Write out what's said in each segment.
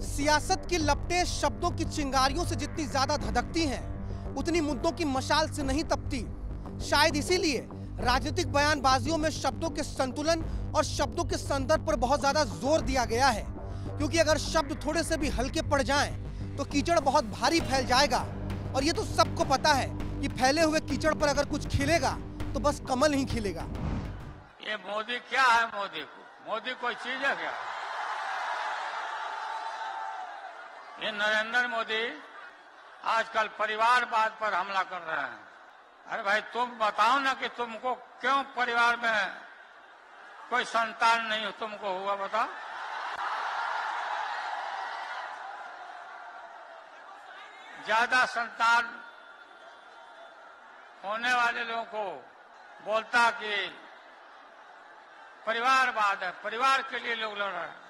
सियासत की लपटें शब्दों की चिंगारियों से जितनी ज्यादा धधकती हैं, उतनी मुद्दों की मशाल से नहीं तपती। शायद इसीलिए राजनीतिक बयानबाजियों में शब्दों के संतुलन और शब्दों के संदर्भ पर बहुत ज्यादा जोर दिया गया है, क्योंकि अगर शब्द थोड़े से भी हल्के पड़ जाएं, तो कीचड़ बहुत भारी फैल जाएगा। और ये तो सबको पता है कि फैले हुए कीचड़ पर अगर कुछ खिलेगा तो बस कमल ही खिलेगा। ये मोदी क्या है? मोदी कोई चीज है क्या? ये नरेंद्र मोदी आजकल परिवारवाद पर हमला कर रहे हैं। अरे भाई, तुम बताओ ना कि तुमको क्यों परिवार में कोई संतान नहीं तुमको हुआ, बताओ। ज्यादा संतान होने वाले लोगों को बोलता कि परिवारवाद है, परिवार के लिए लोग लड़ रहे हैं।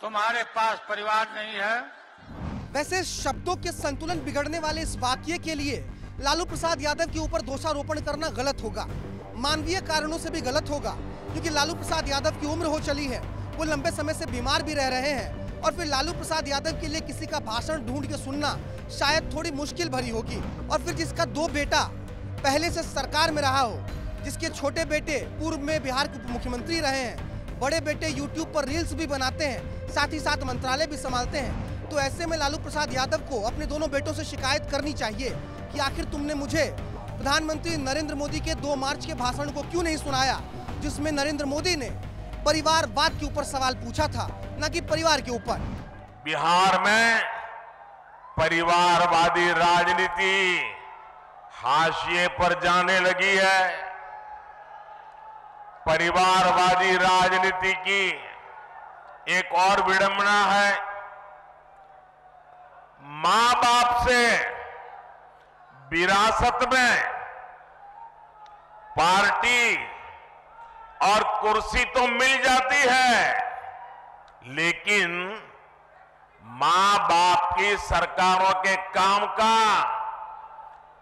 तुम्हारे पास परिवार नहीं है। वैसे शब्दों के संतुलन बिगड़ने वाले इस वाक्य के लिए लालू प्रसाद यादव के ऊपर दोषारोपण करना गलत होगा, मानवीय कारणों से भी गलत होगा, क्योंकि लालू प्रसाद यादव की उम्र हो चली है, वो लंबे समय से बीमार भी रह रहे हैं, और फिर लालू प्रसाद यादव के लिए किसी का भाषण ढूंढ के सुनना शायद थोड़ी मुश्किल भरी होगी। और फिर जिसका 2 बेटा पहले से सरकार में रहा हो, जिसके छोटे बेटे पूर्व में बिहार के उप मुख्यमंत्री रहे हैं, बड़े बेटे यूट्यूब पर रील्स भी बनाते हैं, साथ ही साथ मंत्रालय भी संभालते हैं, तो ऐसे में लालू प्रसाद यादव को अपने दोनों बेटों से शिकायत करनी चाहिए कि आखिर तुमने मुझे प्रधानमंत्री नरेंद्र मोदी के 2 मार्च के भाषण को क्यों नहीं सुनाया, जिसमें नरेंद्र मोदी ने परिवारवाद के ऊपर सवाल पूछा था, न कि परिवार के ऊपर। बिहार में परिवारवादी राजनीति हाशिए पर जाने लगी है। परिवारवादी राजनीति की एक और विडंबना है, मां बाप से विरासत में पार्टी और कुर्सी तो मिल जाती है, लेकिन मां बाप की सरकारों के काम का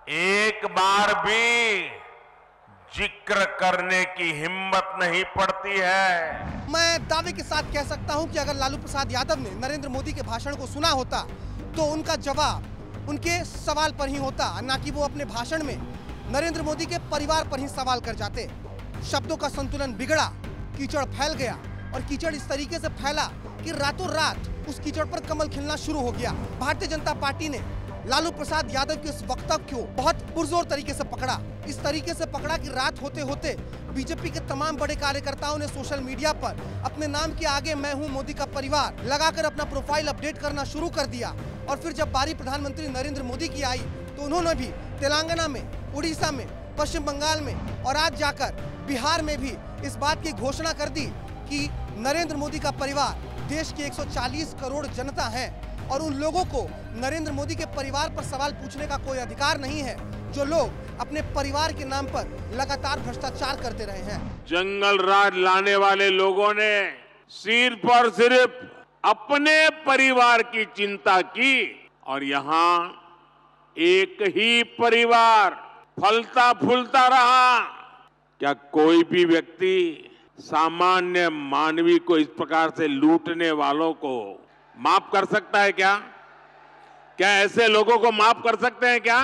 एक बार भी जिक्र करने की हिम्मत नहीं पड़ती है। मैं दावे के साथ कह सकता हूं कि अगर लालू प्रसाद यादव ने नरेंद्र मोदी के भाषण को सुना होता तो उनका जवाब उनके सवाल पर ही होता, ना कि वो अपने भाषण में नरेंद्र मोदी के परिवार पर ही सवाल कर जाते। शब्दों का संतुलन बिगड़ा, कीचड़ फैल गया, और कीचड़ इस तरीके से फैला कि रातों रात उस कीचड़ पर कमल खिलना शुरू हो गया। भारतीय जनता पार्टी ने लालू प्रसाद यादव के इस वक्तव्य को बहुत पुरजोर तरीके से पकड़ा, इस तरीके से पकड़ा कि रात होते होते बीजेपी के तमाम बड़े कार्यकर्ताओं ने सोशल मीडिया पर अपने नाम के आगे मैं हूं मोदी का परिवार लगाकर अपना प्रोफाइल अपडेट करना शुरू कर दिया। और फिर जब बारी प्रधानमंत्री नरेंद्र मोदी की आई तो उन्होंने भी तेलंगाना में, उड़ीसा में, पश्चिम बंगाल में और आज जाकर बिहार में भी इस बात की घोषणा कर दी कि नरेंद्र मोदी का परिवार देश की 140 करोड़ जनता है, और उन लोगों को नरेंद्र मोदी के परिवार पर सवाल पूछने का कोई अधिकार नहीं है, जो लोग अपने परिवार के नाम पर लगातार भ्रष्टाचार करते रहे हैं। जंगल राज लाने वाले लोगों ने सिर्फ और सिर्फ अपने परिवार की चिंता की, और यहाँ एक ही परिवार फलता फूलता रहा। क्या कोई भी व्यक्ति सामान्य मानवी को इस प्रकार से लूटने वालों को माफ कर सकता है क्या? क्या ऐसे लोगों को माफ कर सकते हैं क्या?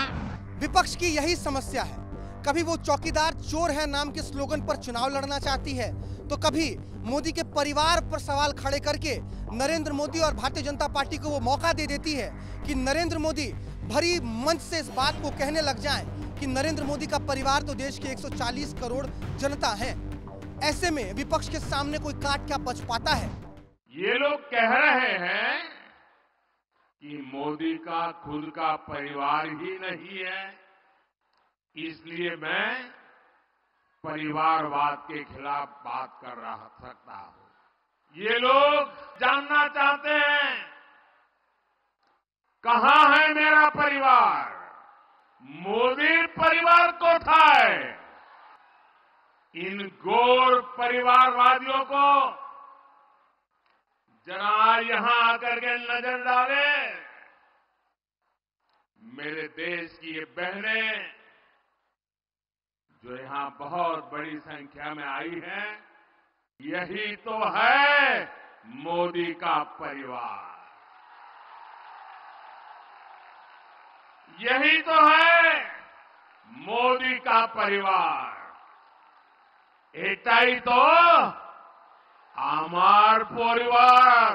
विपक्ष की यही समस्या है, कभी वो चौकीदार चोर है नाम के स्लोगन पर चुनाव लड़ना चाहती है, तो कभी मोदी के परिवार पर सवाल खड़े करके नरेंद्र मोदी और भारतीय जनता पार्टी को वो मौका दे देती है कि नरेंद्र मोदी भरी मंच से इस बात को कहने लग जाएं कि नरेंद्र मोदी का परिवार तो देश के 140 करोड़ जनता है। ऐसे में विपक्ष के सामने कोई काट क्या बच पाता है? ये लोग कह रहे हैं कि मोदी का खुद का परिवार ही नहीं है, इसलिए मैं परिवारवाद के खिलाफ बात कर सकता हूं। ये लोग जानना चाहते हैं कहां है मेरा परिवार? मोदी परिवार को था। इन घोर परिवारवादियों को जरा यहां आकर के नजर डाले। मेरे देश की ये बहनें जो यहां बहुत बड़ी संख्या में आई हैं, यही तो है मोदी का परिवार, यही तो है मोदी का परिवार। एटाई तो आमार परिवार।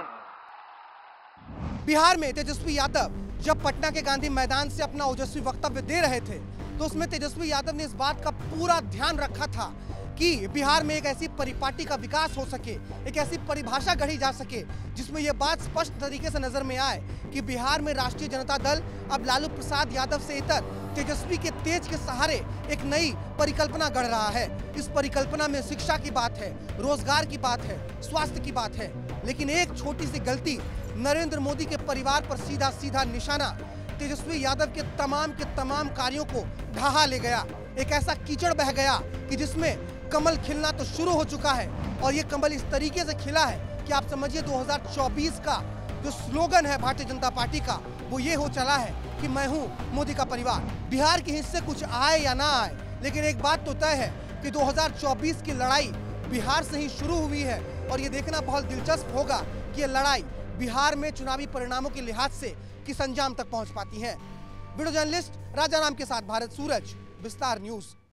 बिहार में तेजस्वी यादव जब पटना के गांधी मैदान से अपना ओजस्वी वक्तव्य दे रहे थे तो उसमें तेजस्वी यादव ने इस बात का पूरा ध्यान रखा था कि बिहार में एक ऐसी परिपाटी का विकास हो सके, एक ऐसी परिभाषा गढ़ी जा सके जिसमें यह बात स्पष्ट तरीके से नजर में आए कि बिहार में राष्ट्रीय जनता दल अब लालू प्रसाद यादव से इतर तेजस्वी के तेज के सहारे एक नई परिकल्पना गढ़ रहा है। इस परिकल्पना में शिक्षा की बात है, रोजगार की बात है, स्वास्थ्य की बात है, लेकिन एक छोटी सी गलती नरेंद्र मोदी के परिवार पर सीधा सीधा निशाना तेजस्वी यादव के तमाम कार्यों को ढहा ले गया। एक ऐसा कीचड़ बह गया कि जिसमें कमल खिलना तो शुरू हो चुका है और ये कमल इस तरीके से खिला है कि आप समझिए 2024 का जो स्लोगन है भारतीय जनता पार्टी का वो ये हो चला है कि मैं हूं मोदी का परिवार। बिहार के हिस्से कुछ आए या ना आए, लेकिन एक बात तो तय है कि 2024 की लड़ाई बिहार से ही शुरू हुई है और ये देखना बहुत दिलचस्प होगा कि ये लड़ाई बिहार में चुनावी परिणामों के लिहाज से किस अंजाम तक पहुंच पाती है। वीडियो जर्नलिस्ट राजा राम के साथ भारत सूरज, विस्तार न्यूज।